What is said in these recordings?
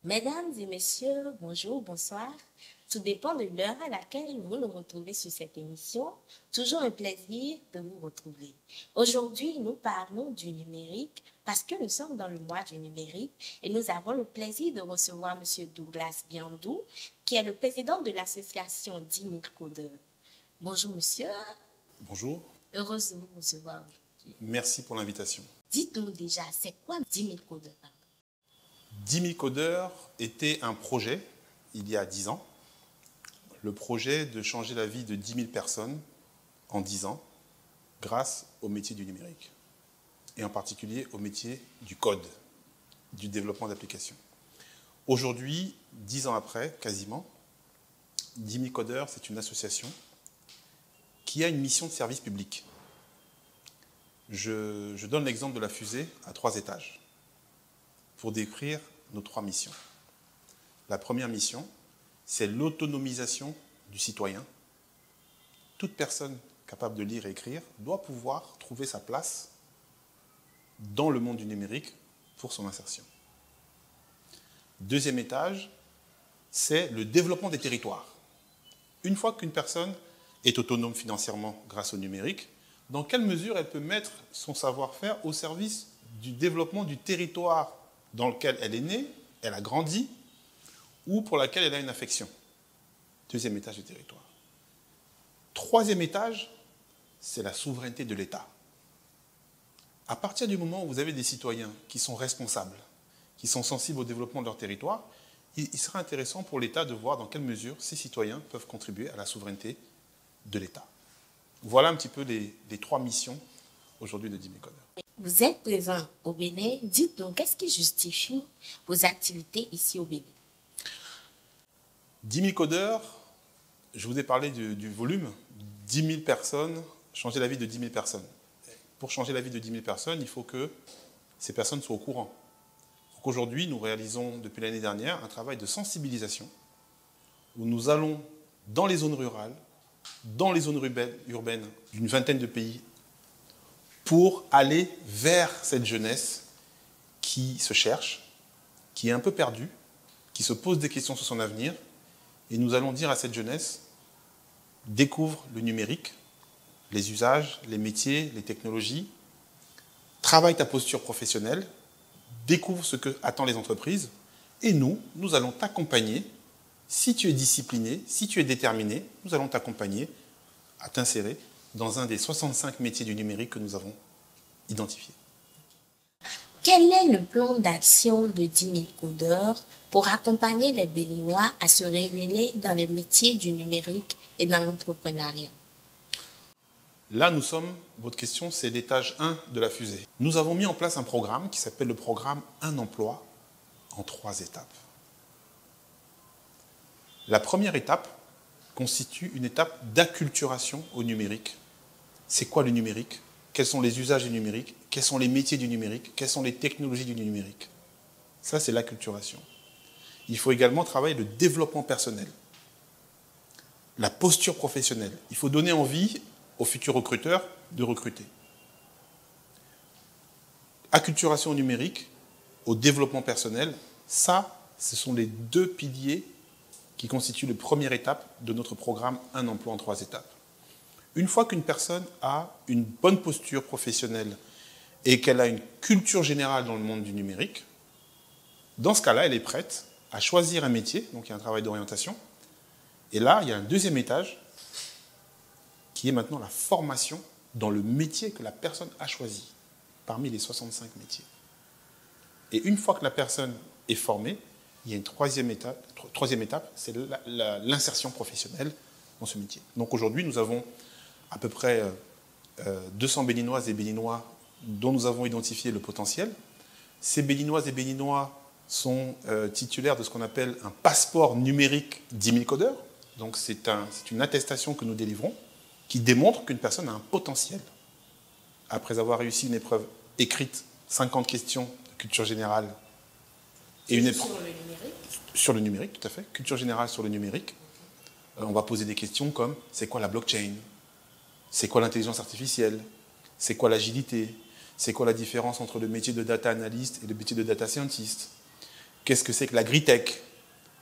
Mesdames et messieurs, bonjour, bonsoir. Tout dépend de l'heure à laquelle vous nous retrouvez sur cette émission. Toujours un plaisir de vous retrouver. Aujourd'hui, nous parlons du numérique parce que nous sommes dans le mois du numérique et nous avons le plaisir de recevoir Monsieur Douglas Biandou, qui est le président de l'association 10 000 codeurs. Bonjour, monsieur. Bonjour. Heureuse de vous recevoir aujourd'hui. Merci pour l'invitation. Dites-nous déjà, c'est quoi 10 000 codeurs? 10 000 codeurs était un projet, il y a 10 ans. Le projet de changer la vie de 10 000 personnes en 10 ans grâce au métier du numérique. Et en particulier au métier du code, du développement d'applications. Aujourd'hui, 10 ans après, quasiment, 10 000 codeurs, c'est une association qui a une mission de service public. Je donne l'exemple de la fusée à 3 étages pour décrire nos 3 missions. La première mission, c'est l'autonomisation du citoyen. Toute personne capable de lire et écrire doit pouvoir trouver sa place dans le monde du numérique pour son insertion. Deuxième étage, c'est le développement des territoires. Une fois qu'une personne est autonome financièrement grâce au numérique, dans quelle mesure elle peut mettre son savoir-faire au service du développement du territoire dans lequel elle est née, elle a grandi, ou pour laquelle elle a une affection. Deuxième étage du territoire. Troisième étage, c'est la souveraineté de l'État. À partir du moment où vous avez des citoyens qui sont responsables, qui sont sensibles au développement de leur territoire, il sera intéressant pour l'État de voir dans quelle mesure ces citoyens peuvent contribuer à la souveraineté de l'État. Voilà un petit peu les 3 missions aujourd'hui de 10 000 codeurs. Vous êtes présent au Bénin. Dites-nous, qu'est-ce qui justifie vos activités ici au Bénin? 10 000 codeurs, je vous ai parlé du volume. 10 000 personnes, changer la vie de 10 000 personnes. Pour changer la vie de 10 000 personnes, il faut que ces personnes soient au courant. Donc aujourd'hui, nous réalisons depuis l'année dernière un travail de sensibilisation où nous allons dans les zones rurales, dans les zones urbaines d'une vingtaine de pays pour aller vers cette jeunesse qui se cherche, qui est un peu perdue, qui se pose des questions sur son avenir. Et nous allons dire à cette jeunesse, découvre le numérique, les usages, les métiers, les technologies, travaille ta posture professionnelle, découvre ce que attendent les entreprises, et nous allons t'accompagner. Si tu es discipliné, si tu es déterminé, nous allons t'accompagner à t'insérer dans un des 65 métiers du numérique que nous avons identifiés. Quel est le plan d'action de 10 000 codeurs pour accompagner les Béninois à se révéler dans les métiers du numérique et dans l'entrepreneuriat? Là, nous sommes, votre question, c'est l'étage 1 de la fusée. Nous avons mis en place un programme qui s'appelle le programme Un emploi en 3 étapes. La première étape constitue une étape d'acculturation au numérique. C'est quoi le numérique? Quels sont les usages du numérique? Quels sont les métiers du numérique? Quelles sont les technologies du numérique? Ça, c'est l'acculturation. Il faut également travailler le développement personnel, la posture professionnelle. Il faut donner envie aux futurs recruteurs de recruter. Acculturation au numérique, au développement personnel, ça, ce sont les 2 piliers qui constituent la première étape de notre programme Un emploi en 3 étapes. Une fois qu'une personne a une bonne posture professionnelle et qu'elle a une culture générale dans le monde du numérique, dans ce cas-là, elle est prête à choisir un métier, donc il y a un travail d'orientation. Et là, il y a un deuxième étage qui est maintenant la formation dans le métier que la personne a choisi, parmi les 65 métiers. Et une fois que la personne est formée, il y a une troisième étape, c'est l'insertion professionnelle dans ce métier. Donc aujourd'hui, nous avons à peu près 200 Béninoises et Béninois dont nous avons identifié le potentiel. Ces Béninoises et Béninois sont titulaires de ce qu'on appelle un passeport numérique 10 000 codeurs. Donc c'est une attestation que nous délivrons qui démontre qu'une personne a un potentiel. Après avoir réussi une épreuve écrite, 50 questions de culture générale, et une épreuve sur le numérique? Sur le numérique, tout à fait. Culture générale sur le numérique. On va poser des questions comme, c'est quoi la blockchain? C'est quoi l'intelligence artificielle? C'est quoi l'agilité? C'est quoi la différence entre le métier de data analyst et le métier de data scientist? Qu'est-ce que c'est que l'agritech?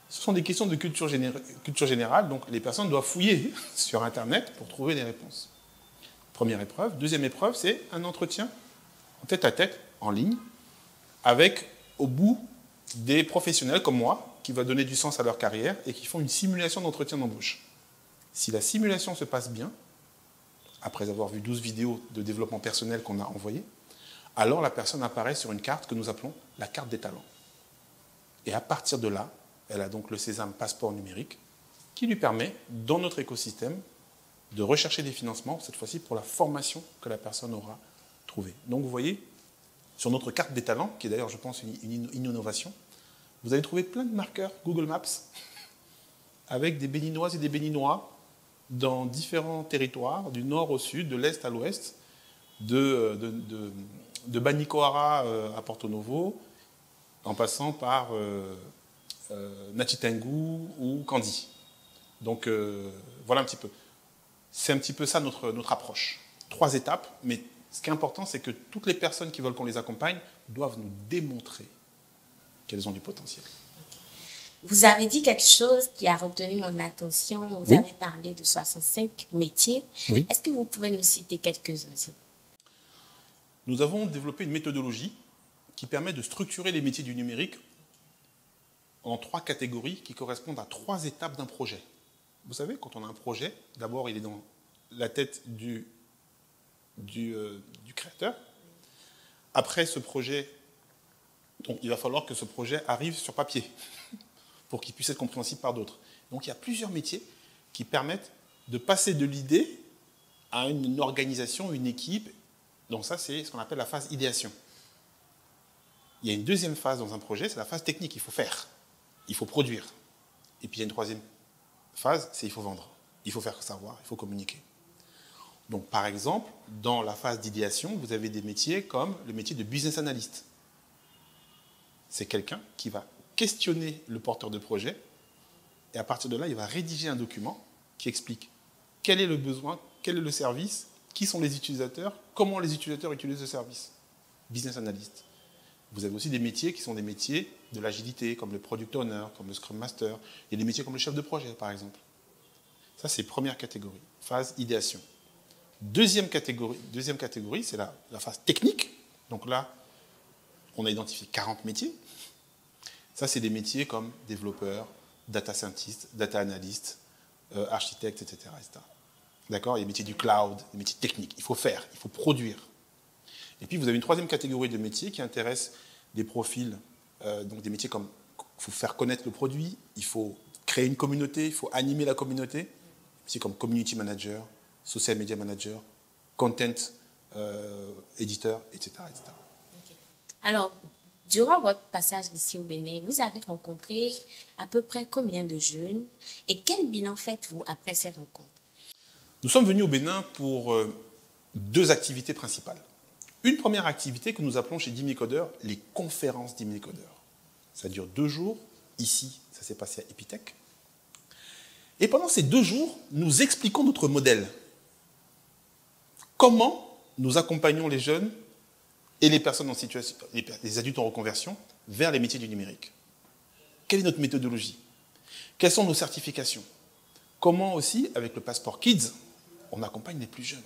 Ce sont des questions de culture générale, donc les personnes doivent fouiller sur Internet pour trouver des réponses. Première épreuve. Deuxième épreuve, c'est un entretien en tête-à-tête, en ligne, avec, au bout, des professionnels comme moi, qui va donner du sens à leur carrière et qui font une simulation d'entretien d'embauche. Si la simulation se passe bien, après avoir vu 12 vidéos de développement personnel qu'on a envoyées, alors la personne apparaît sur une carte que nous appelons la carte des talents. Et à partir de là, elle a donc le Sésame passeport numérique qui lui permet, dans notre écosystème, de rechercher des financements, cette fois-ci pour la formation que la personne aura trouvée. Donc vous voyez, sur notre carte des talents, qui est d'ailleurs, je pense, une innovation, vous allez trouver plein de marqueurs Google Maps avec des Béninoises et des Béninois dans différents territoires, du nord au sud, de l'est à l'ouest, de Banicoara à Porto Novo, en passant par Natitengu ou Kandy. Donc voilà un petit peu. C'est un petit peu ça notre approche. 3 étapes, mais ce qui est important, c'est que toutes les personnes qui veulent qu'on les accompagne doivent nous démontrer qu'elles ont du potentiel. Vous avez dit quelque chose qui a retenu mon attention. Vous avez parlé de 65 métiers. Oui. Est-ce que vous pouvez nous citer quelques-uns? Nous avons développé une méthodologie qui permet de structurer les métiers du numérique en 3 catégories qui correspondent à 3 étapes d'un projet. Vous savez, quand on a un projet, d'abord il est dans la tête du créateur. Après ce projet, donc il va falloir que ce projet arrive sur papier pour qu'il puisse être compréhensible par d'autres. Donc il y a plusieurs métiers qui permettent de passer de l'idée à une organisation, une équipe. Donc ça, c'est ce qu'on appelle la phase idéation. Il y a une deuxième phase dans un projet, c'est la phase technique. Il faut faire, il faut produire. Et puis il y a une troisième phase, c'est il faut vendre. Il faut faire savoir, il faut communiquer. Donc par exemple, dans la phase d'idéation, vous avez des métiers comme le métier de business analyst. C'est quelqu'un qui va questionner le porteur de projet et à partir de là, il va rédiger un document qui explique quel est le besoin, quel est le service, qui sont les utilisateurs, comment les utilisateurs utilisent le service. Business analyst. Vous avez aussi des métiers qui sont des métiers de l'agilité, comme le product owner, comme le scrum master. Il y a des métiers comme le chef de projet, par exemple. Ça, c'est première catégorie, phase idéation. Deuxième catégorie, c'est la phase technique. Donc là, on a identifié 40 métiers. Ça, c'est des métiers comme développeur, data scientist, data analyst, architecte, etc., etc. D'accord? Il y a des métiers du cloud, des métiers techniques. Il faut faire, il faut produire. Et puis, vous avez une troisième catégorie de métiers qui intéresse des profils, donc des métiers comme il faut faire connaître le produit, il faut créer une communauté, il faut animer la communauté. C'est comme community manager, social media manager, content editor, etc., etc. Okay. Alors, durant votre passage ici au Bénin, vous avez rencontré à peu près combien de jeunes et quel bilan faites-vous après ces rencontres? Nous sommes venus au Bénin pour 2 activités principales. Une première activité que nous appelons chez Dimicodeur les conférences Dimicodeur. Ça dure 2 jours. Ici, ça s'est passé à Epitech. Et pendant ces 2 jours, nous expliquons notre modèle. Comment nous accompagnons les jeunes et les personnes en situation, les adultes en reconversion vers les métiers du numérique. Quelle est notre méthodologie? Quelles sont nos certifications? Comment aussi, avec le passeport Kids, on accompagne les plus jeunes?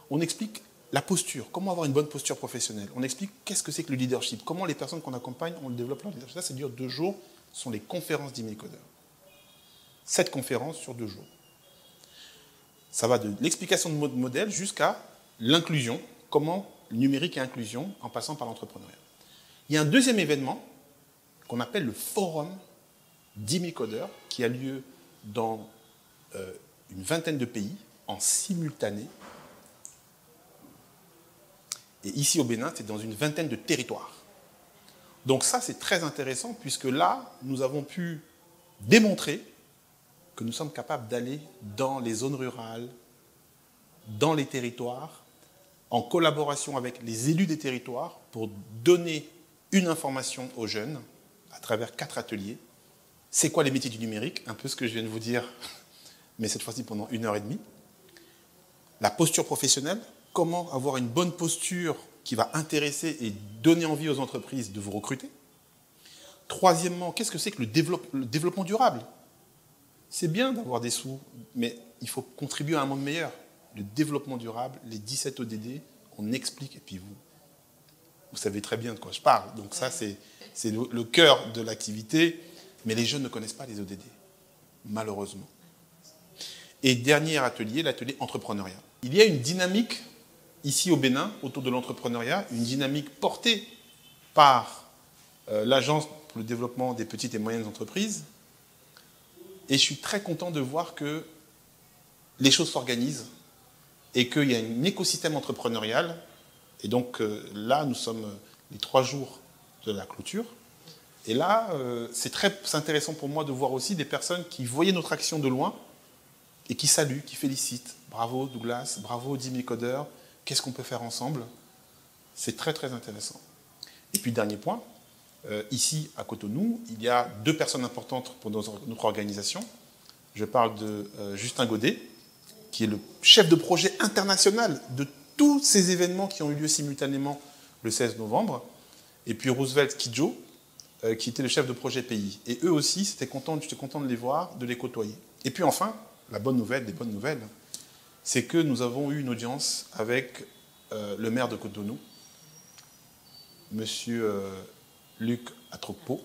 On explique la posture, comment avoir une bonne posture professionnelle. On explique qu'est-ce que c'est que le leadership, comment les personnes qu'on accompagne, on développe leur leadership. Ça dure 2 jours, ce sont les conférences d'Imicodeur. 7 conférences sur 2 jours. Ça va de l'explication de modèle jusqu'à l'inclusion, comment le numérique et inclusion, en passant par l'entrepreneuriat. Il y a un deuxième événement qu'on appelle le forum d'Imicodeur, qui a lieu dans une vingtaine de pays, en simultané. Et ici au Bénin, c'est dans une vingtaine de territoires. Donc ça, c'est très intéressant, puisque là, nous avons pu démontrer que nous sommes capables d'aller dans les zones rurales, dans les territoires, en collaboration avec les élus des territoires, pour donner une information aux jeunes, à travers 4 ateliers. C'est quoi les métiers du numérique? Un peu ce que je viens de vous dire, mais cette fois-ci pendant 1h30. La posture professionnelle, comment avoir une bonne posture qui va intéresser et donner envie aux entreprises de vous recruter. Troisièmement, qu'est-ce que c'est que le développement durable? C'est bien d'avoir des sous, mais il faut contribuer à un monde meilleur. Le développement durable, les 17 ODD, on explique, et puis vous savez très bien de quoi je parle. Donc ça, c'est le cœur de l'activité, mais les jeunes ne connaissent pas les ODD, malheureusement. Et dernier atelier, l'atelier entrepreneuriat. Il y a une dynamique ici au Bénin autour de l'entrepreneuriat, une dynamique portée par l'Agence pour le développement des petites et moyennes entreprises. Et je suis très content de voir que les choses s'organisent et qu'il y a un écosystème entrepreneurial. Et donc là, nous sommes les 3 jours de la clôture. Et là, c'est très intéressant pour moi de voir aussi des personnes qui voyaient notre action de loin et qui saluent, qui félicitent. Bravo Douglas, bravo 10 000 codeurs, qu'est-ce qu'on peut faire ensemble? C'est très très intéressant. Et puis dernier point, ici à Cotonou, il y a 2 personnes importantes pour notre organisation. Je parle de Justin Godet, qui est le chef de projet international de tous ces événements qui ont eu lieu simultanément le 16 novembre, et puis Roosevelt Kidjo, qui était le chef de projet pays. Et eux aussi, j'étais content de les voir, de les côtoyer. Et puis enfin, la bonne nouvelle des bonnes nouvelles, c'est que nous avons eu une audience avec le maire de Cotonou, monsieur Luc Atrokpo,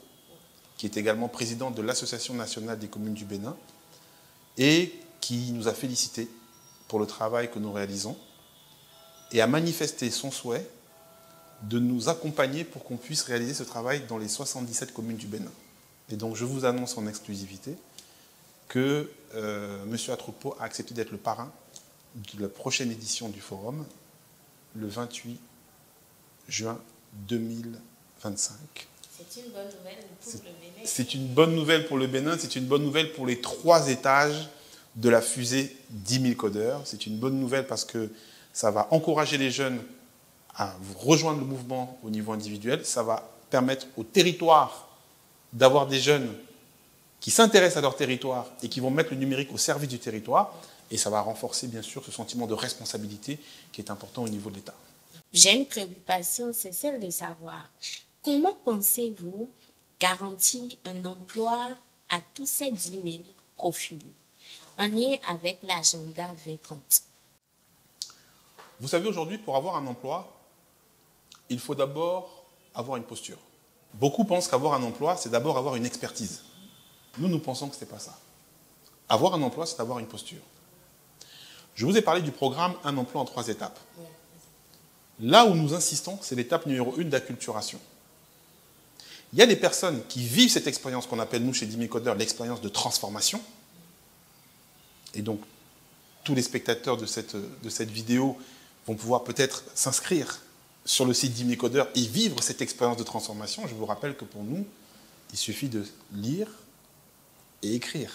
qui est également président de l'Association nationale des communes du Bénin, et qui nous a félicités pour le travail que nous réalisons, et a manifesté son souhait de nous accompagner pour qu'on puisse réaliser ce travail dans les 77 communes du Bénin. Et donc je vous annonce en exclusivité que M. Atrokpo a accepté d'être le parrain de la prochaine édition du forum, le 28 juin 2025. C'est une bonne nouvelle pour le Bénin. C'est une bonne nouvelle pour le Bénin, c'est une bonne nouvelle pour les 3 étages de la fusée 10 000 codeurs. C'est une bonne nouvelle parce que ça va encourager les jeunes à rejoindre le mouvement au niveau individuel. Ça va permettre au territoire d'avoir des jeunes qui s'intéressent à leur territoire et qui vont mettre le numérique au service du territoire. Et ça va renforcer, bien sûr, ce sentiment de responsabilité qui est important au niveau de l'État. J'ai une préoccupation, c'est celle de savoir comment pensez-vous garantir un emploi à tous ces 10 000 profils en lien avec l'agenda 2030? Vous savez, aujourd'hui, pour avoir un emploi, il faut d'abord avoir une posture. Beaucoup pensent qu'avoir un emploi, c'est d'abord avoir une expertise. Nous pensons que ce n'est pas ça. Avoir un emploi, c'est avoir une posture. Je vous ai parlé du programme Un emploi en 3 étapes. Là où nous insistons, c'est l'étape numéro 1 d'acculturation. Il y a des personnes qui vivent cette expérience qu'on appelle, nous, chez 10 000 codeurs, l'expérience de transformation. Et donc, tous les spectateurs de cette vidéo vont pouvoir peut-être s'inscrire sur le site 10 000 codeurs et vivre cette expérience de transformation. Je vous rappelle que pour nous, il suffit de lire et écrire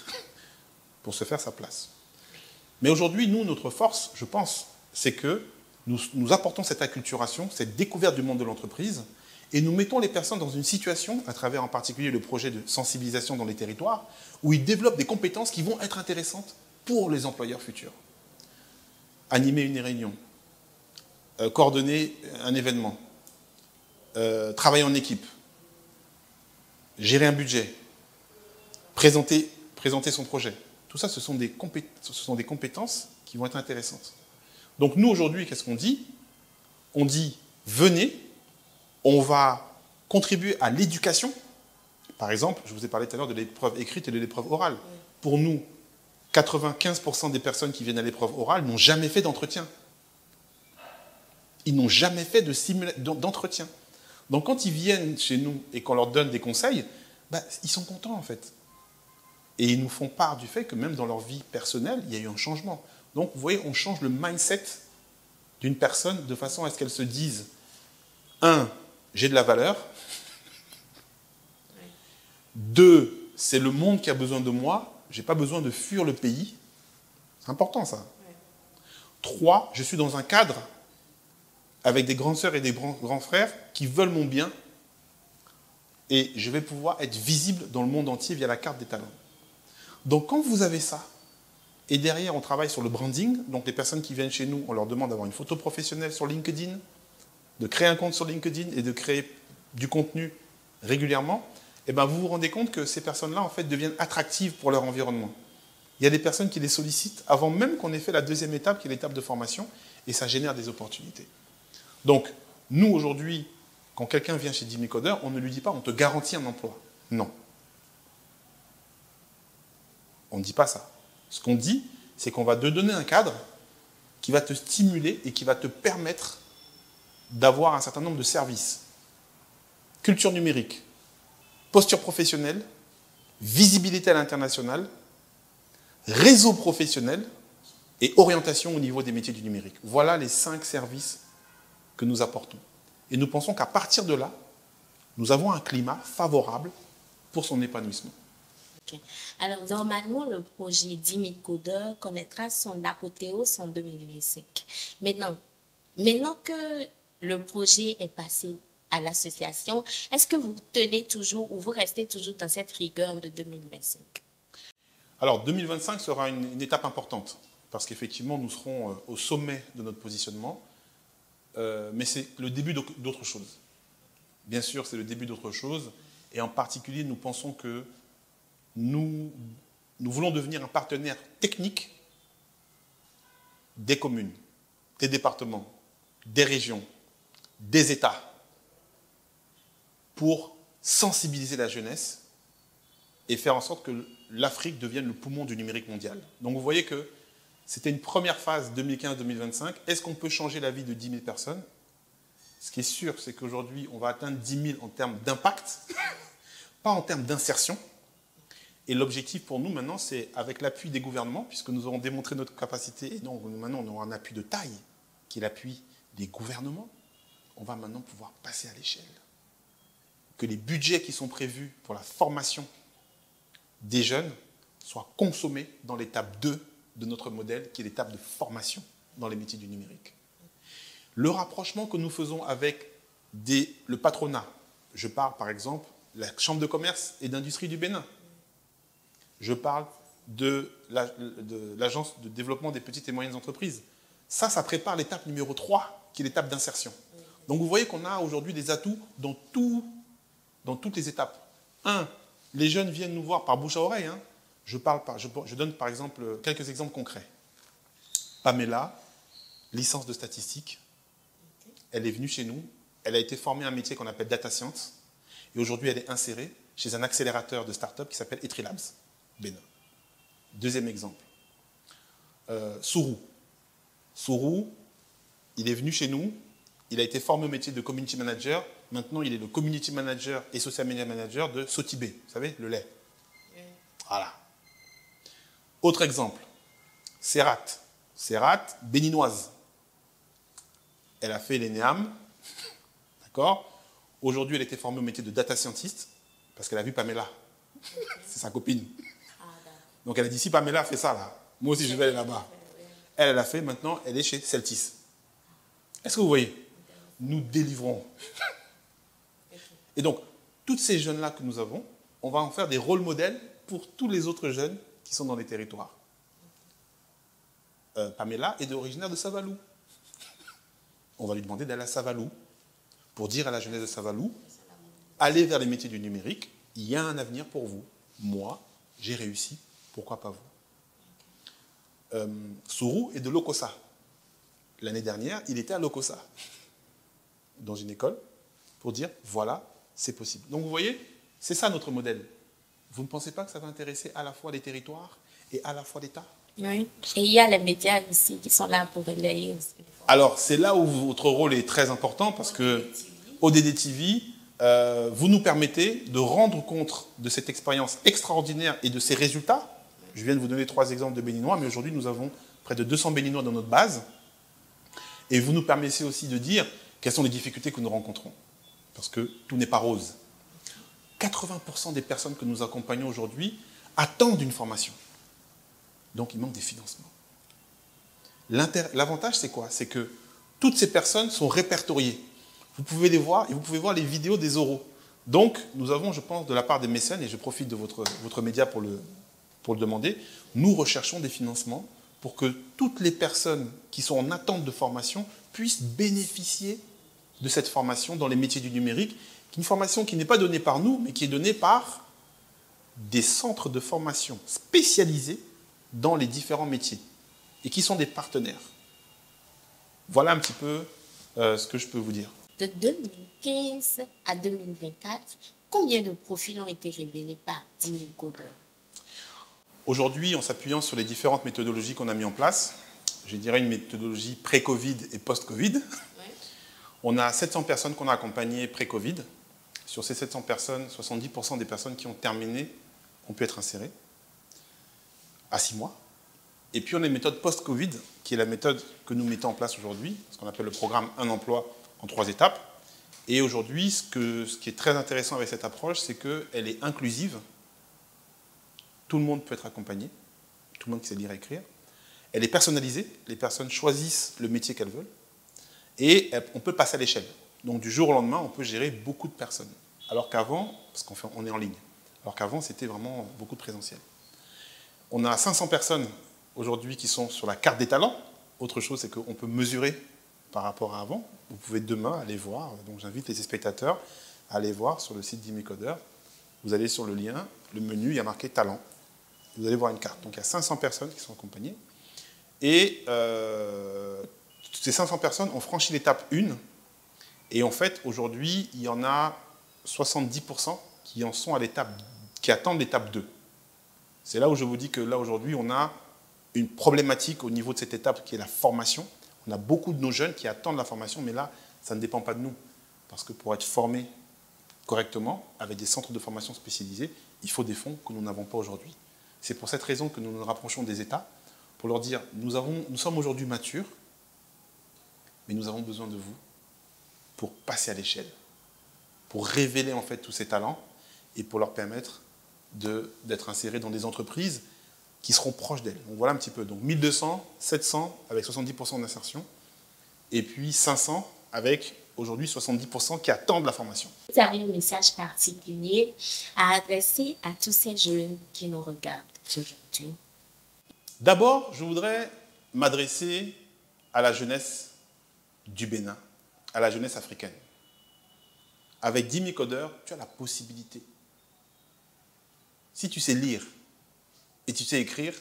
pour se faire sa place. Mais aujourd'hui, nous, notre force, je pense, c'est que nous apportons cette acculturation, cette découverte du monde de l'entreprise, et nous mettons les personnes dans une situation, à travers en particulier le projet de sensibilisation dans les territoires, où ils développent des compétences qui vont être intéressantes pour les employeurs futurs. Animer une réunion, coordonner un événement, travailler en équipe, gérer un budget, présenter son projet. Tout ça, ce sont des compétences qui vont être intéressantes. Donc nous, aujourd'hui, qu'est-ce qu'on dit? On dit, venez, on va contribuer à l'éducation. Par exemple, je vous ai parlé tout à l'heure de l'épreuve écrite et de l'épreuve orale. Pour nous, 95% des personnes qui viennent à l'épreuve orale n'ont jamais fait d'entretien. Ils n'ont jamais fait d'entretien. Donc quand ils viennent chez nous et qu'on leur donne des conseils, ils sont contents en fait. Et ils nous font part du fait que même dans leur vie personnelle, il y a eu un changement. Donc vous voyez, on change le mindset d'une personne de façon à ce qu'elle se dise, 1, j'ai de la valeur. 2, c'est le monde qui a besoin de moi. Je n'ai pas besoin de fuir le pays. C'est important ça. 3, je suis dans un cadre avec des grandes sœurs et des grands frères qui veulent mon bien. Et je vais pouvoir être visible dans le monde entier via la carte des talents. Donc quand vous avez ça, et derrière on travaille sur le branding, donc les personnes qui viennent chez nous, on leur demande d'avoir une photo professionnelle sur LinkedIn, de créer un compte sur LinkedIn et de créer du contenu régulièrement. eh ben, vous vous rendez compte que ces personnes-là, en fait, deviennent attractives pour leur environnement. Il y a des personnes qui les sollicitent avant même qu'on ait fait la deuxième étape, qui est l'étape de formation, et ça génère des opportunités. Donc, nous, aujourd'hui, quand quelqu'un vient chez Jimmy Coder, on ne lui dit pas « on te garantit un emploi ». Non. On ne dit pas ça. Ce qu'on dit, c'est qu'on va te donner un cadre qui va te stimuler et qui va te permettre d'avoir un certain nombre de services. Culture numérique, posture professionnelle, visibilité à l'international, réseau professionnel et orientation au niveau des métiers du numérique. Voilà les 5 services que nous apportons. Et nous pensons qu'à partir de là, nous avons un climat favorable pour son épanouissement. Ok. Alors, normalement, le projet Jimmy Coder connaîtra son apothéose en 2025. Maintenant que le projet est passé à l'association, est-ce que vous tenez toujours ou vous restez toujours dans cette rigueur de 2025? Alors, 2025 sera une étape importante, parce qu'effectivement, nous serons au sommet de notre positionnement, mais c'est le début d'autre chose. Bien sûr, c'est le début d'autre chose, et en particulier, nous pensons que nous voulons devenir un partenaire technique des communes, des départements, des régions, des États, pour sensibiliser la jeunesse et faire en sorte que l'Afrique devienne le poumon du numérique mondial. Donc vous voyez que c'était une première phase 2015-2025. Est-ce qu'on peut changer la vie de 10 000 personnes? Ce qui est sûr, c'est qu'aujourd'hui, on va atteindre 10 000 en termes d'impact, pas en termes d'insertion. Et l'objectif pour nous maintenant, c'est avec l'appui des gouvernements, puisque nous aurons démontré notre capacité, et donc maintenant on aura un appui de taille, qui est l'appui des gouvernements, on va maintenant pouvoir passer à l'échelle. Que les budgets qui sont prévus pour la formation des jeunes soient consommés dans l'étape 2 de notre modèle, qui est l'étape de formation dans les métiers du numérique. Le rapprochement que nous faisons avec le patronat, je parle par exemple de la Chambre de commerce et d'industrie du Bénin, je parle de l'Agence de développement des petites et moyennes entreprises. Ça prépare l'étape numéro 3, qui est l'étape d'insertion. Donc vous voyez qu'on a aujourd'hui des atouts dans toutes les étapes. Les jeunes viennent nous voir par bouche à oreille. Je donne par exemple quelques exemples concrets. Pamela, licence de statistique, elle est venue chez nous, elle a été formée à un métier qu'on appelle data science, et aujourd'hui elle est insérée chez un accélérateur de start-up qui s'appelle Etrilabs, Bénin. Deuxième exemple. Sourou. Sourou, il est venu chez nous, il a été formé au métier de community manager, maintenant il est le community manager et social media manager de Sotibé, vous savez, le lait. Voilà. Autre exemple, Serrat. Serrat, béninoise. Elle a fait l'ENEAM, d'accord? Aujourd'hui, elle était formée au métier de data scientist, parce qu'elle a vu Pamela. C'est sa copine. Donc elle a dit, si Pamela fait ça, là, moi aussi je vais aller là-bas. Elle a fait, maintenant, elle est chez Celtis. Est-ce que vous voyez? Nous délivrons. Et donc, toutes ces jeunes-là que nous avons, on va en faire des rôles modèles pour tous les autres jeunes qui sont dans les territoires. Pamela est originaire de Savalou. On va lui demander d'aller à Savalou pour dire à la jeunesse de Savalou, allez vers les métiers du numérique, il y a un avenir pour vous. Moi, j'ai réussi, pourquoi pas vous? Sourou est de Lokossa. L'année dernière, il était à Lokossa, dans une école, pour dire, voilà, c'est possible. Donc vous voyez, c'est ça notre modèle. Vous ne pensez pas que ça va intéresser à la fois les territoires et à la fois l'État? Oui. Et il y a les médias aussi qui sont là pour relayer aussi. Alors, c'est là où votre rôle est très important, parce que ODD TV, vous nous permettez de rendre compte de cette expérience extraordinaire et de ses résultats. Je viens de vous donner 3 exemples de Béninois, mais aujourd'hui, nous avons près de 200 Béninois dans notre base. Et vous nous permettez aussi de dire quelles sont les difficultés que nous rencontrons. Parce que tout n'est pas rose. 80% des personnes que nous accompagnons aujourd'hui attendent une formation. Donc, il manque des financements. L'avantage, c'est quoi? C'est que toutes ces personnes sont répertoriées. Vous pouvez les voir et vous pouvez voir les vidéos des oraux. Donc, nous avons, je pense, de la part des mécènes, et je profite de votre média pour le demander, nous recherchons des financements pour que toutes les personnes qui sont en attente de formation puissent bénéficier de cette formation dans les métiers du numérique, une formation qui n'est pas donnée par nous, mais qui est donnée par des centres de formation spécialisés dans les différents métiers et qui sont des partenaires. Voilà un petit peu ce que je peux vous dire. De 2015 à 2024, combien de profils ont été révélés par 10 000 codeurs? Aujourd'hui, en s'appuyant sur les différentes méthodologies qu'on a mises en place, je dirais une méthodologie pré-Covid et post-Covid, on a 700 personnes qu'on a accompagnées pré-Covid. Sur ces 700 personnes, 70% des personnes qui ont terminé ont pu être insérées à 6 mois. Et puis on a une méthode post-Covid, qui est la méthode que nous mettons en place aujourd'hui, ce qu'on appelle le programme Un emploi en 3 étapes. Et aujourd'hui, ce qui est très intéressant avec cette approche, c'est qu'elle est inclusive. Tout le monde peut être accompagné, tout le monde qui sait lire et écrire. Elle est personnalisée, les personnes choisissent le métier qu'elles veulent. Et on peut passer à l'échelle. Donc du jour au lendemain, on peut gérer beaucoup de personnes. Alors qu'avant, parce qu'on est en ligne, alors qu'avant, c'était vraiment beaucoup de présentiel. On a 500 personnes aujourd'hui qui sont sur la carte des talents. Autre chose, c'est qu'on peut mesurer par rapport à avant. Vous pouvez demain aller voir, donc j'invite les spectateurs à aller voir sur le site d'Imicodeur. Vous allez sur le lien, le menu, il y a marqué talent. Vous allez voir une carte. Donc il y a 500 personnes qui sont accompagnées. Et ces 500 personnes ont franchi l'étape 1. Et en fait, aujourd'hui, il y en a 70% qui en sont à qui attendent l'étape 2. C'est là où je vous dis que là, aujourd'hui, on a une problématique au niveau de cette étape qui est la formation. On a beaucoup de nos jeunes qui attendent la formation, mais là, ça ne dépend pas de nous. Parce que pour être formé correctement, avec des centres de formation spécialisés, il faut des fonds que nous n'avons pas aujourd'hui. C'est pour cette raison que nous nous rapprochons des États, pour leur dire, nous sommes aujourd'hui matures, mais nous avons besoin de vous pour passer à l'échelle, pour révéler en fait tous ces talents et pour leur permettre d'être insérés dans des entreprises qui seront proches d'elles. Donc voilà un petit peu. Donc 1200, 700 avec 70% d'insertion, et puis 500 avec aujourd'hui 70% qui attendent la formation. Vous avez un message particulier à adresser à tous ces jeunes qui nous regardent aujourd'hui? D'abord, je voudrais m'adresser à la jeunesse du Bénin, à la jeunesse africaine. Avec 10 000 codeurs, tu as la possibilité. Si tu sais lire et tu sais écrire,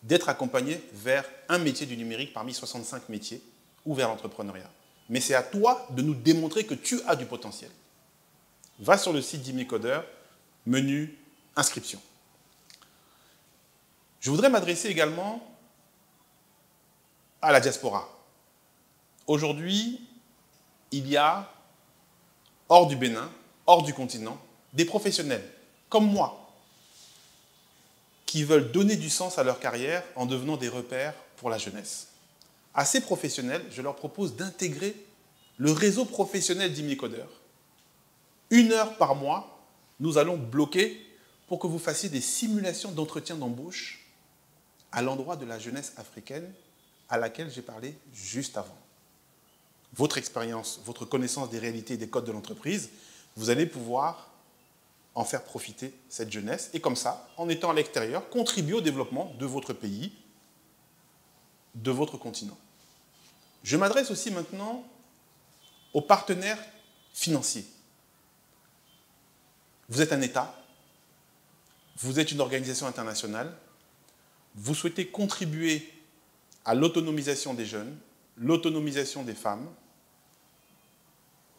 d'être accompagné vers un métier du numérique parmi 65 métiers ou vers l'entrepreneuriat. Mais c'est à toi de nous démontrer que tu as du potentiel. Va sur le site d'Imicodeur, menu inscription. Je voudrais m'adresser également à la diaspora. Aujourd'hui, il y a, hors du Bénin, hors du continent, des professionnels, comme moi, qui veulent donner du sens à leur carrière en devenant des repères pour la jeunesse. À ces professionnels, je leur propose d'intégrer le réseau professionnel d'Imicodeur. 1 heure par mois, nous allons bloquer pour que vous fassiez des simulations d'entretien d'embauche à l'endroit de la jeunesse africaine à laquelle j'ai parlé juste avant. Votre expérience, votre connaissance des réalités et des codes de l'entreprise, vous allez pouvoir en faire profiter cette jeunesse et comme ça, en étant à l'extérieur, contribuer au développement de votre pays, de votre continent. Je m'adresse aussi maintenant aux partenaires financiers. Vous êtes un État, vous êtes une organisation internationale, vous souhaitez contribuer à l'autonomisation des jeunes, l'autonomisation des femmes,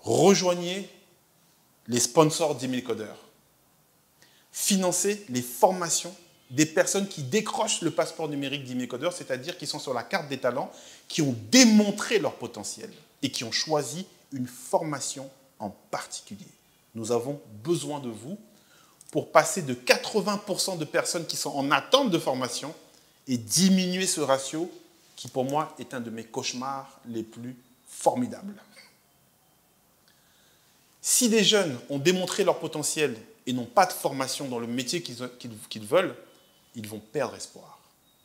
rejoignez les sponsors d'Imicodeur. Financez les formations des personnes qui décrochent le passeport numérique d'Imicodeur, c'est-à-dire qui sont sur la carte des talents, qui ont démontré leur potentiel et qui ont choisi une formation en particulier. Nous avons besoin de vous pour passer de 80% de personnes qui sont en attente de formation et diminuer ce ratio qui, pour moi, est un de mes cauchemars les plus formidables. Si des jeunes ont démontré leur potentiel et n'ont pas de formation dans le métier qu'ils veulent, ils vont perdre espoir.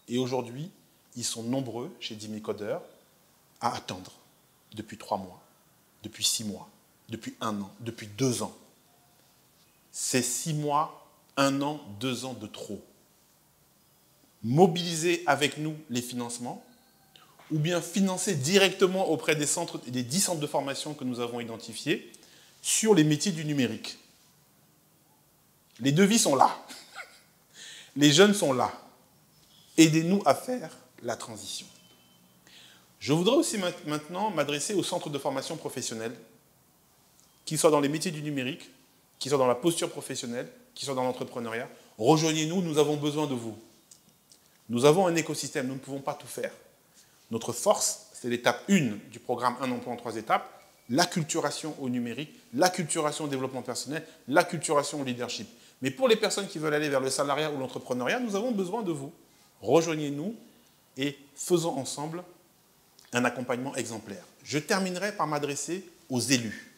Et aujourd'hui, ils sont nombreux chez Imicodeur à attendre depuis 3 mois, depuis 6 mois, depuis 1 an, depuis 2 ans. C'est 6 mois, 1 an, 2 ans de trop. Mobilisez avec nous les financements ou bien financer directement auprès des 10 centres de formation que nous avons identifiés sur les métiers du numérique. Les devis sont là. Les jeunes sont là. Aidez-nous à faire la transition. Je voudrais aussi maintenant m'adresser aux centres de formation professionnelle, qu'ils soient dans les métiers du numérique, qu'ils soient dans la posture professionnelle, qu'ils soient dans l'entrepreneuriat. Rejoignez-nous, nous avons besoin de vous. Nous avons un écosystème, nous ne pouvons pas tout faire. Notre force, c'est l'étape 1 du programme Un emploi en 3 étapes, l'acculturation au numérique, l'acculturation au développement personnel, l'acculturation au leadership. Mais pour les personnes qui veulent aller vers le salariat ou l'entrepreneuriat, nous avons besoin de vous. Rejoignez-nous et faisons ensemble un accompagnement exemplaire. Je terminerai par m'adresser aux élus.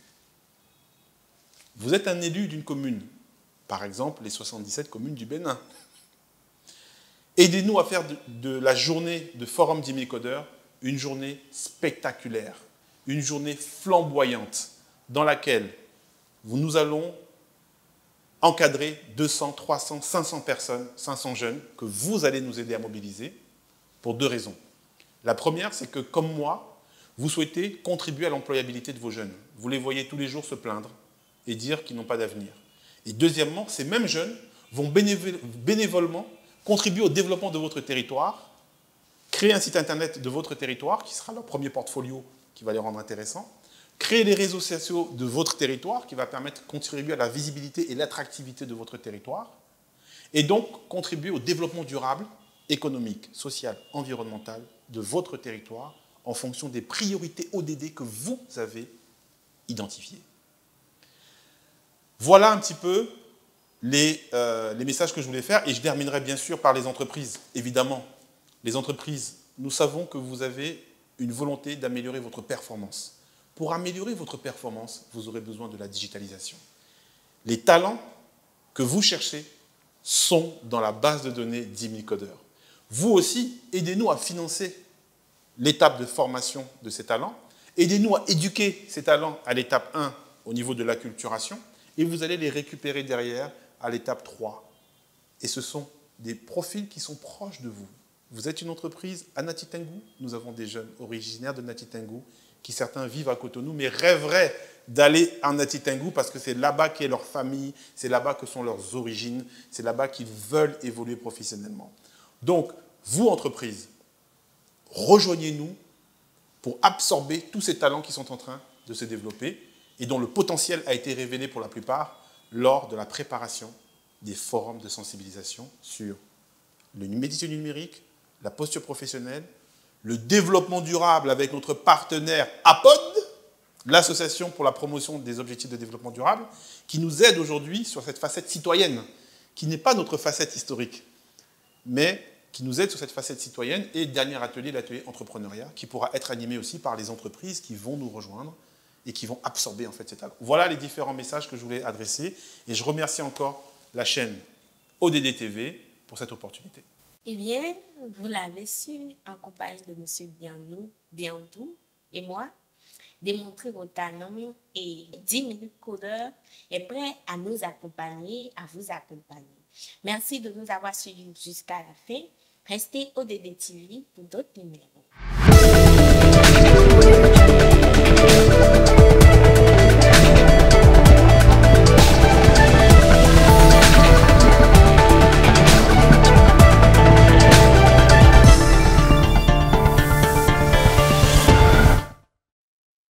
Vous êtes un élu d'une commune, par exemple les 77 communes du Bénin. Aidez-nous à faire de la journée de Forum 10 000 codeurs une journée spectaculaire, une journée flamboyante dans laquelle nous allons encadrer 200, 300, 500 personnes, 500 jeunes que vous allez nous aider à mobiliser pour 2 raisons. La première, c'est que, comme moi, vous souhaitez contribuer à l'employabilité de vos jeunes. Vous les voyez tous les jours se plaindre et dire qu'ils n'ont pas d'avenir. Et deuxièmement, ces mêmes jeunes vont bénévolement contribuer au développement de votre territoire, créer un site internet de votre territoire, qui sera leur premier portfolio qui va les rendre intéressants, créer les réseaux sociaux de votre territoire, qui va permettre de contribuer à la visibilité et l'attractivité de votre territoire, et donc contribuer au développement durable, économique, social, environnemental de votre territoire en fonction des priorités ODD que vous avez identifiées. Voilà un petit peu les messages que je voulais faire, et je terminerai bien sûr par les entreprises. Évidemment, les entreprises, nous savons que vous avez une volonté d'améliorer votre performance. Pour améliorer votre performance, vous aurez besoin de la digitalisation. Les talents que vous cherchez sont dans la base de données 10 000 codeurs. Vous aussi, aidez-nous à financer l'étape de formation de ces talents. Aidez-nous à éduquer ces talents à l'étape 1 au niveau de l'acculturation, et vous allez les récupérer derrière à l'étape 3. Et ce sont des profils qui sont proches de vous. Vous êtes une entreprise à Nati Tengou, nous avons des jeunes originaires de Nati Tengou qui certains vivent à Cotonou, mais rêveraient d'aller en Nati Tengou parce que c'est là-bas qu'est leur famille, c'est là-bas que sont leurs origines, c'est là-bas qu'ils veulent évoluer professionnellement. Donc, vous, entreprises, rejoignez-nous pour absorber tous ces talents qui sont en train de se développer et dont le potentiel a été révélé pour la plupart lors de la préparation des forums de sensibilisation sur le métier numérique, la posture professionnelle, le développement durable avec notre partenaire APOD, l'association pour la promotion des objectifs de développement durable, qui nous aide aujourd'hui sur cette facette citoyenne, qui n'est pas notre facette historique, mais qui nous aide sur cette facette citoyenne. Et dernier atelier, l'atelier entrepreneuriat, qui pourra être animé aussi par les entreprises qui vont nous rejoindre et qui vont absorber en fait cet talent. Voilà les différents messages que je voulais adresser, et je remercie encore la chaîne ODD TV pour cette opportunité. Eh bien, vous l'avez su, en compagnie de M. Biandou et moi, démontrer vos talents, et 10 minutes codeur est prêt à nous accompagner, à vous accompagner. Merci de nous avoir suivis jusqu'à la fin. Restez ODD TV pour d'autres numéros.